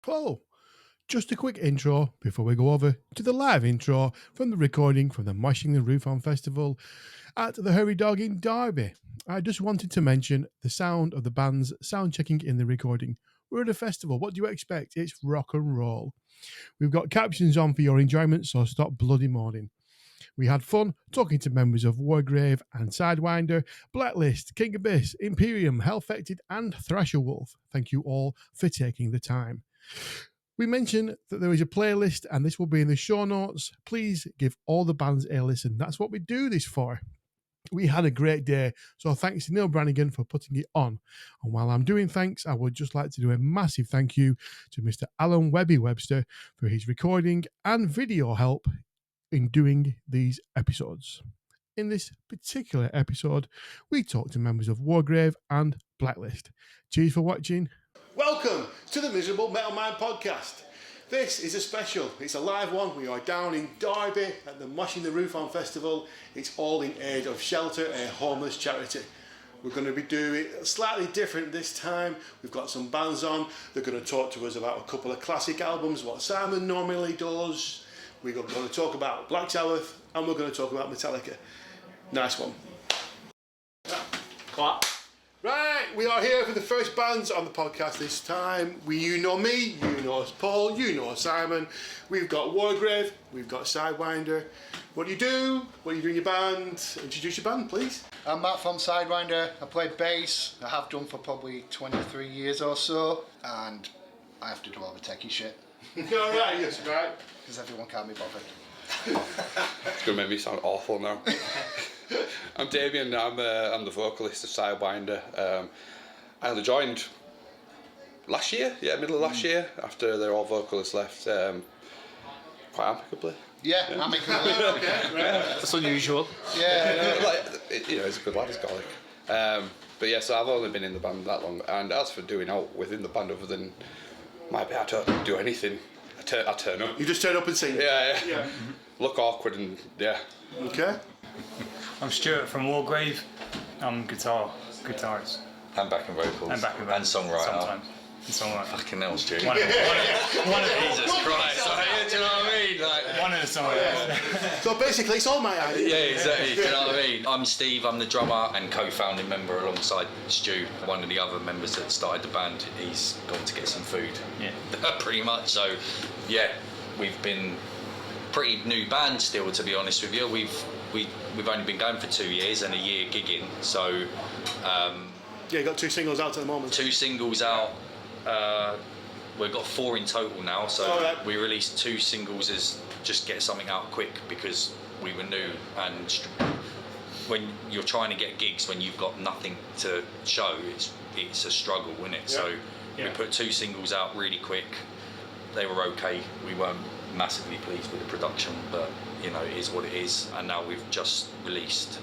Hello. Just a quick intro before we go over to the live intro from the recording from the Moshing the Roof on Festival at the Hurry Dog in Derby. I just wanted to mention the sound of the band's sound checking in the recording. We're at a festival. What do you expect? It's rock and roll. We've got captions on for your enjoyment, so stop bloody moaning. We had fun talking to members of Wargrave and Sidewinder, Blacklist, King Abyss, Imperium, Helfekted and Thrasherwolf. Thank you all for taking the time. We mentioned that there is a playlist and this will be in the show notes. Please give all the bands a listen. That's what we do this for. We had a great day, so thanks to Neil Brannigan for putting it on. And while I'm doing thanks, I would just like to do a massive thank you to Mr. Alan Webby-Webster for his recording and video help in doing these episodes. In this particular episode, we talk to members of Wargrave and Blacklist. Cheers for watching. Welcome to the Miserable Metal Mind podcast. This is a special. It's a live one. We are down in Derby at the Moshing the Roof on Festival. It's all in aid of Shelter, a homeless charity. We're going to be doing it slightly different this time. We've got some bands on. They're going to talk to us about a couple of classic albums, what Simon normally does. We're going to talk about Black Sabbath and we're going to talk about Metallica. Nice one. Clap. Right, we are here for the first bands on the podcast this time. You know me, you know Paul, you know Simon. We've got Wargrave, we've got Sidewinder. What do you do? What do you do in your band? Introduce your band, please. I'm Matt from Sidewinder. I play bass. I have done for probably 23 years or so. And I have to do all the techie shit. Alright, yes, right. Because everyone can't be bothered. It's going to make me sound awful now. I'm Damien, I'm the vocalist of Sidewinder. I only joined last year, middle of last year, after their all vocalists left, quite amicably. Yeah, amicably. Okay, right. That's unusual. Yeah. He's a good lad, he's golly. But yeah, so I've only been in the band that long, and as for doing out within the band, other than maybe I don't do anything, I turn up. You just turn up and sing? Yeah. Mm-hmm. Look awkward and yeah. Okay. I'm Stuart from Wargrave. I'm guitarist. And backing vocals. And backing vocals. And songwriter. Sometimes. And songwriter. Fucking hell, Stu. One of Jesus Christ. Do you know what I mean? Like, one of the songwriters. So basically it's all my idea. yeah, exactly. Do you know what I mean? I'm Steve, I'm the drummer and co-founding member alongside Stu, one of the other members that started the band. He's gone to get some food. Yeah. Pretty much. So, yeah, we've been pretty new band still, to be honest with you. We've only been going for 2 years and a year gigging. So, Yeah, you got 2 singles out at the moment. 2 singles out. We've got 4 in total now, so we released 2 singles as just get something out quick because we were new, and when you're trying to get gigs when you've got nothing to show, it's a struggle, isn't it? Yeah. So we put 2 singles out really quick. They were okay. We weren't massively pleased with the production, but you know, it is what it is. And now we've just released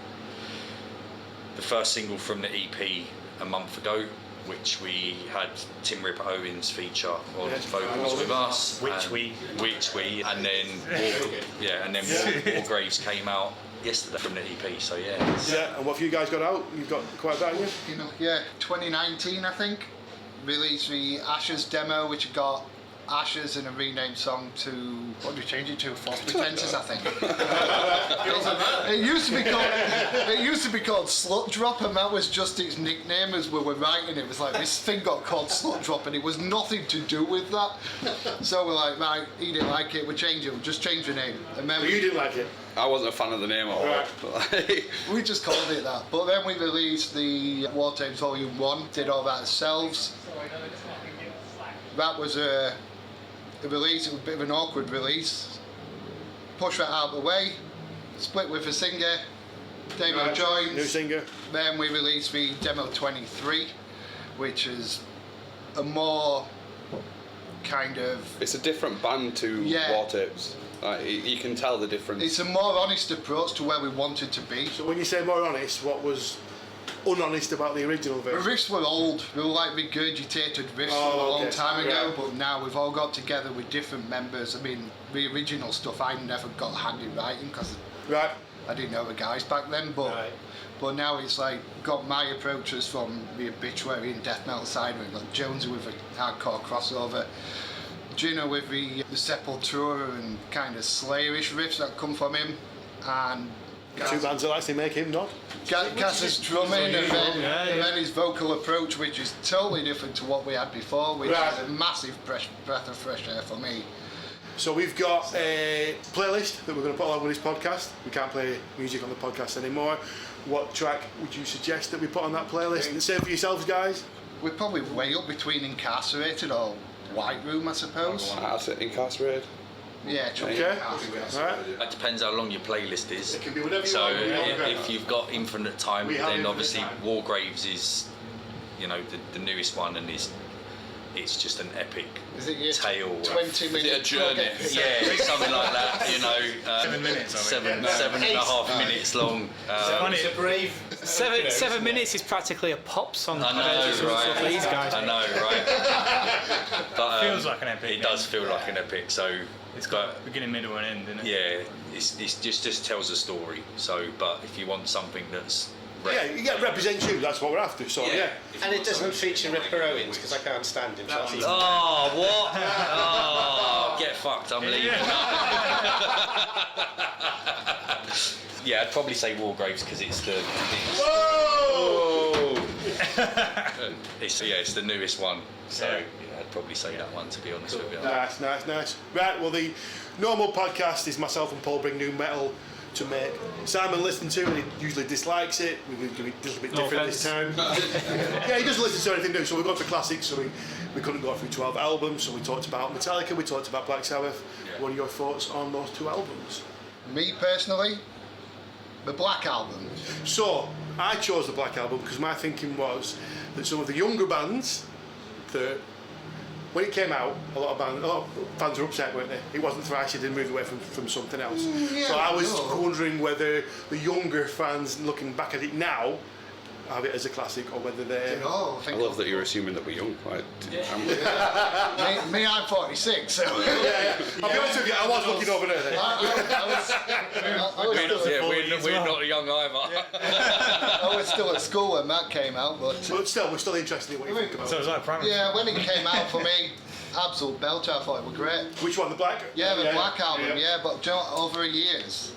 the first single from the EP a month ago, which we had Tim Ripper Owens feature on vocals with us. And then Wargraves came out yesterday from the EP. So yeah. Yeah, and what have you guys got out? You've got quite a bit, haven't you? Yeah, 2019 I think. Released the Ashes demo, which got Ashes and a renamed song to, what did we change it to? False Pretenses, I think. It used to be called Slut Drop, and that was just its nickname as we were writing. It was like this thing got called Slut Drop, and it was nothing to do with that. So we're like, right, he didn't like it, we'll change it, we'll just change the name. And then You didn't like it? I wasn't a fan of the name at all. Right. We just called it that. But then we released the War Tapes Volume 1, did all that ourselves. That was a release, it was a bit of an awkward release. Pushed that out of the way, split with a singer, Demo joins. New singer. Then we released the Demo 23, which is a more kind of... It's a different band to War Tapes. Like, you can tell the difference. It's a more honest approach to where we wanted to be. So when you say more honest, what was unhonest about the original version? The riffs were old. They were like regurgitated riffs from a long time ago, but now we've all got together with different members. I mean, the original stuff I never got hand in writing because I didn't know the guys back then, but now it's like got my approaches from the Obituary and death metal side, we've got Jonesy with a hardcore crossover, Do you know, with the Sepultura and kind of Slayerish riffs that come from him, and Two bands that actually make him nod. Gaz's drumming and then his vocal approach, which is totally different to what we had before, which is a massive breath of fresh air for me. So we've got a playlist that we're going to put along with this podcast. We can't play music on the podcast anymore. What track would you suggest that we put on that playlist? And same for yourselves, guys. We're probably way up between Incarcerated or White Room, I suppose. That's it, Incarcerated. Yeah, Okay. Alright. It depends how long your playlist is. It can be whatever you So want. if you've got infinite time, We have then infinite obviously time. Wargraves is, you know, the newest one, and it's just an epic Is it your tale. 20-minute journey. Yeah, something like that. You know, 7 minutes. I think. seven and a half minutes long. Funny, It's a brave. 7 minutes is practically a pop song. I know, right? For these guys. I know, right? But Feels like an epic, It does feel like an epic. So It's got beginning, middle, and end, isn't it? yeah, it's just tells a story. So, but if you want something that's Yeah, you get represent you, that's what we're after. So yeah. And it doesn't feature Ripper Owens because I can't stand him. So that's easy. Oh, what? Oh, get fucked, I'm leaving. Yeah, I'd probably say Wargraves because it's the... Whoa! it's the newest one. So yeah, I'd probably say that one, to be honest with you. Nice. Right, well, the normal podcast is myself and Paul bring new metal to make Simon listen to, and he usually dislikes it. We're going to do it a little bit different this time. Yeah, he doesn't listen to anything new, so we've gone for classics, so we couldn't go through 12 albums, so we talked about Metallica, we talked about Black Sabbath. Yeah. What are your thoughts on those two albums? Me personally, the Black Album. So, I chose the Black Album because my thinking was that some of the younger bands, that when it came out, a lot of fans were upset, weren't they? It wasn't thrash, it didn't move away from something else. So I was wondering whether the younger fans, looking back at it now, have it as a classic, or whether they... I love that you're assuming that we're young. Like, me, I'm 46, so... I'll be honest with you, I was looking over there then. We're not young either. I was still at school when that came out, but But still, we're still interested in what you think about So it. it's like primary. yeah, when it came out for me, absolute belter. I thought it was great. Which one, the Black? Yeah, the Black Album. Yeah, but do you know what, over the years,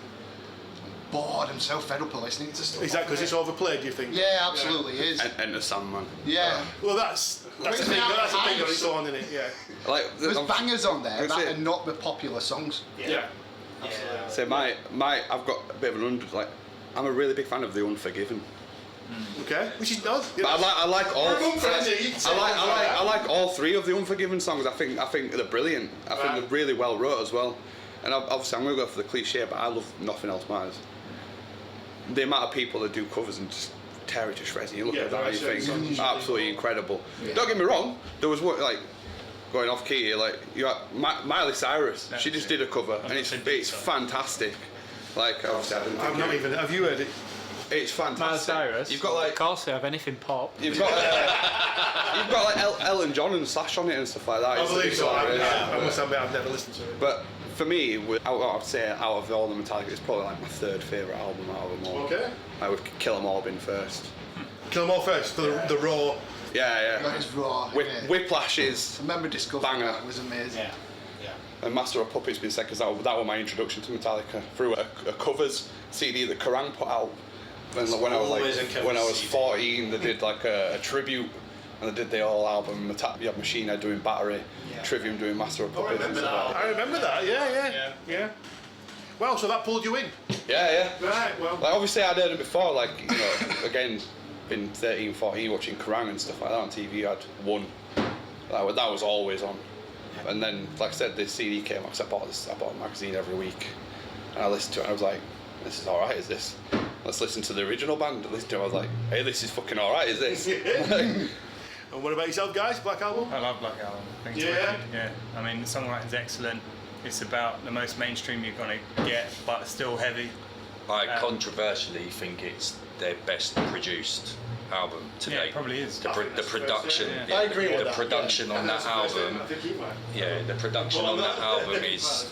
I'm bored. I'm so fed up of listening to stuff. Is that because it's overplayed, do you think? Yeah, absolutely is. and the Sandman. Yeah. Well, that's the Brings thing. me out That's the thing of on its own, isn't it? Yeah. Like, There's bangers on there That's that it. are not the popular songs. Yeah. So I've got a bit of an like, I'm a really big fan of The Unforgiven. Okay. Which is not. But I like all. We're friends here, you can say I like all three of the Unforgiven songs. I think they're brilliant. I think Right. they're really well wrote as well. And obviously I'm gonna go for the cliche, but I love Nothing Else Matters. The amount of people that do covers and just tear it to shreds, and you look Yeah, at that and you right, think so- absolutely incredible. Don't get me wrong. There was one like going off key here, like you had Miley Cyrus. She just did a cover, and it's fantastic. Like obviously, I didn't I've think not even. Have you heard it? it's fantastic. Miles Cyrus. You've got like Of course, they have anything pop. You've got Elton John and Slash on it and stuff like that. I It's- believe it's so. all right, I must admit, I've never listened to it. But for me, I'd say out of all the Metallica, it's probably like my third favourite album out of them all. Okay. I would Kill 'Em All been first. Kill 'Em All first, the raw. Yeah. That is raw. innit? Whiplash is I remember discovering banger. that. It was amazing. and Master of Puppets been said because that was my introduction to Metallica through a covers CD that Kerrang put out. When I was 14, they did like a tribute, and they did the whole album. You had Machine Head doing Battery, Trivium doing Master of Puppets. and stuff like I remember that. Yeah. Well, so that pulled you in. that. Yeah. Right. Well. Like obviously I'd heard it before, like, you know, again, been 13, 14 watching Kerrang and stuff like that on TV. I'd won. That was always on. And then, like I said, this CD came out, 'cause I bought a magazine every week, and I listened to it and I was like, this is alright, is this? Let's listen to the original band. I listened to it, I was like, hey, this is fucking alright, is this? And what about yourself, guys? Black Album? I love Black Album. I think it's Yeah? wicked, yeah. I mean, the songwriting's excellent. It's about the most mainstream you're gonna get, but still heavy. I controversially think it's their best produced album to Yeah, date. it probably is. The production, Yeah. I agree with the that, production on that album. I think you might. Yeah, the production on that album is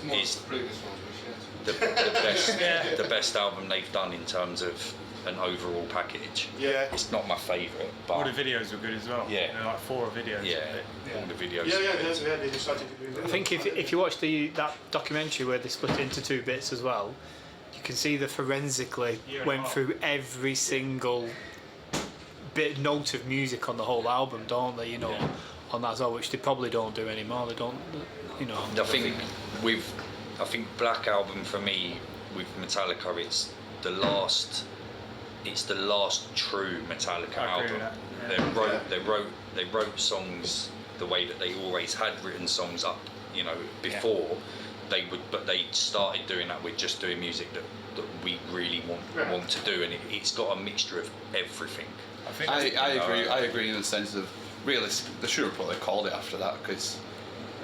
the best album they've done in terms of an overall package. Yeah. It's not my favourite, but All the videos were good as well. Yeah. There were like 4 videos. yeah, all the videos. They decided to do that. I think if you watch that documentary where they split it into 2 bits as well, you can see they forensically went through every single note of music on the whole album, don't they? You know, on that as well, which they probably don't do anymore. They don't, you know. I think Black Album for me with Metallica, it's the last true Metallica I agree album. with that. They wrote songs the way that they always had written songs up, you know, before but they started doing that with just doing music that we really want to do, and it's got a mixture of everything. I agree in the sense of realistic. They should have probably called it after that, because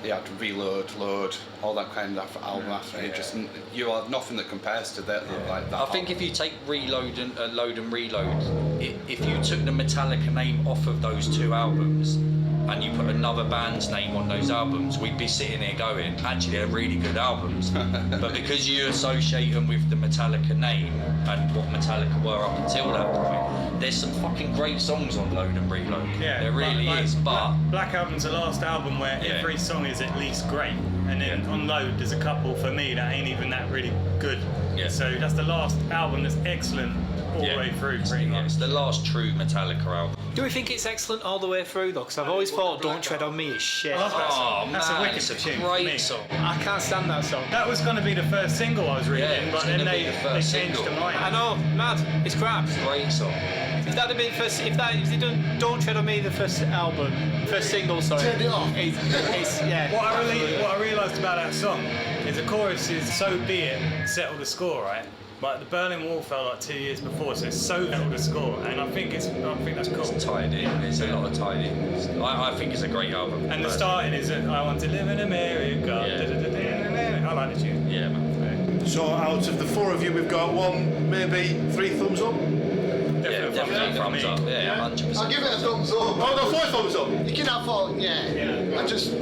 you had to reload, load, all that kind of album after it. Just you have nothing that compares to that. Like that. I think if you take Reload and Load and Reload, if you took the Metallica name off of those 2 albums and you put another band's name on those albums, we'd be sitting here going, actually they're really good albums. But because you associate them with the Metallica name and what Metallica were up until that point, there's some fucking great songs on Load and Reload. Yeah, there really is, but Black Album's the last album where every song is at least great, and then on Load there's a couple for me that ain't even that really good. Yeah. So that's the last album that's excellent all the way through, pretty much. It's the last true Metallica album. Do we think it's excellent all the way through though? Because I've always thought "Don't Tread on Me" is shit. I love that song. Oh, That's man, a wicked it's a tune. great song. I can't stand that song. That was going to be the first single I was reading, Yeah, it was but then gonna be they the first changed single. their mind. I know, mad. It's crap. Great song. If that had been if they done "Don't Tread on Me" the first single, sorry. Turned it off. It's yeah. What I realised about that song is the chorus is "So be it, settle the score," right? But the Berlin Wall fell like 2 years before, so it's so settle the score, and I think that's cool. It's tied in. It's a lot of tied in. I think it's a great album. And the starting is "I want to live in America." Yeah. I like the tune. Yeah, man. So out of the 4 of you, we've got 1, maybe 3 thumbs up. Definitely thumbs up. Yeah, 100%. I'll give it a thumbs up. Oh no, 4 thumbs up. You can have 4, yeah. I'm just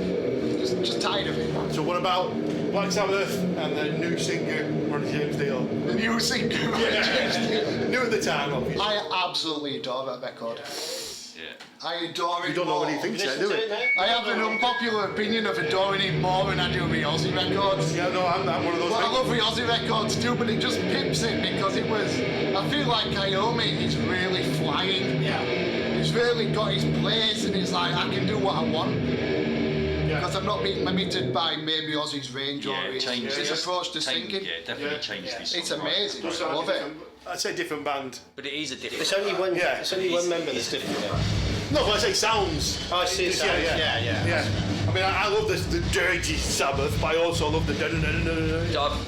tired of it. So what about Black Sabbath and the new singer, Ronnie James Dio? The new singer, James Dio. New at the time, obviously. I absolutely adore that record. Yeah. I adore it. We don't know what he thinks yet, do we? I have an unpopular opinion of adoring him more than I do the Aussie records. Yeah, no, I'm one of those. Well, I love the Aussie records too, but it just pips it because it was. I feel like Iommi is really flying. Yeah. He's really got his place, and it's like I can do what I want. Because I'm not being limited by maybe Aussie's range or his approach to singing. Yeah, definitely changed his song. It's amazing. Just I love it. I'd say different band. But it is a different. It's only one. Yeah. It's only one member that's different. No, but I say sounds. Oh, I see. Just- Yeah. I mean, I love the dirty Sabbath, but I also love the.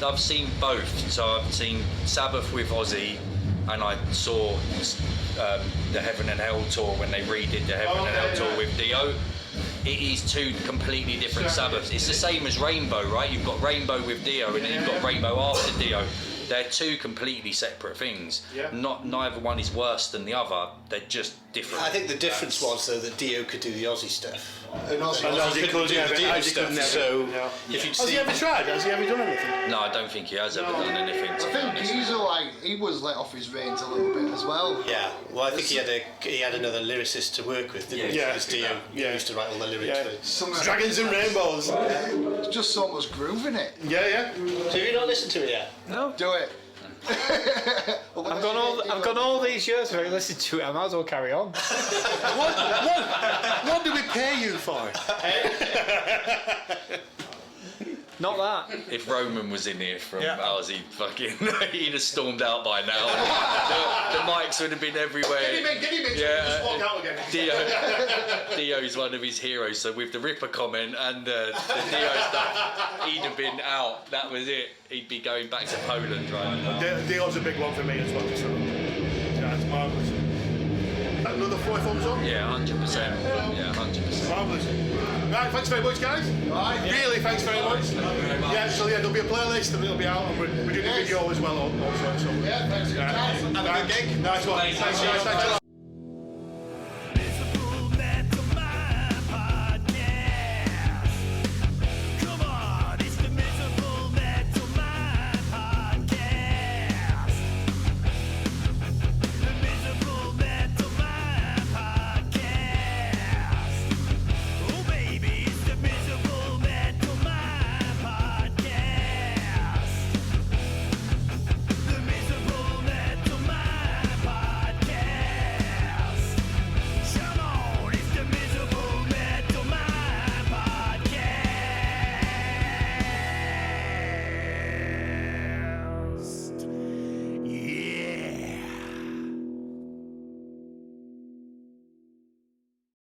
I've seen both. So I've seen Sabbath with Ozzy, and I saw the Heaven and Hell tour when they redid the Heaven and Hell tour with Dio. It is 2 completely different Sabbaths. It's the same as Rainbow, right? You've got Rainbow with Dio, and then you've got Rainbow after Dio. They're 2 completely separate things. Yeah. Neither one is worse than the other. They're just different. I think the difference was though that Dio could do the Aussie stuff. And Aussie Ozzy couldn't do the Dio Ozzy stuff. could never, So no. if you'd Has he ever tried? Has he ever done anything? No, I don't think he has ever done anything. I To be think honest. he was let off his reins a little bit as well. Yeah, well, I think he had another lyricist to work with, didn't he? Yeah. Because Dio used to write all the lyrics. Yeah. Some Dragons and Rainbows. There's just so much groove in it. Yeah. So have you not listened to it yet? No. Do it. I've gone all these years without listening to it. I might as well carry on. What do we pay you for? Not that. If Roman was in here from ours, he'd have stormed out by now. the mics would have been everywhere. Get him in, just walk out again. Dio's one of his heroes, so with the Ripper comment and the Dio stuff, he'd have been out. That was it. He'd be going back to Poland right now. Dio's a big one for me as well. So it's marvellous. Another 4 thumbs up? Yeah, 100%. Yeah, 100%. Marvellous. Right, thanks very much, guys. Really, thanks very much. Yeah, so there'll be a playlist and it'll be out, and we're doing a video as well also. So. Yeah, thanks for your time. Have a good gig. Nice one. Thanks, guys. Thanks a lot.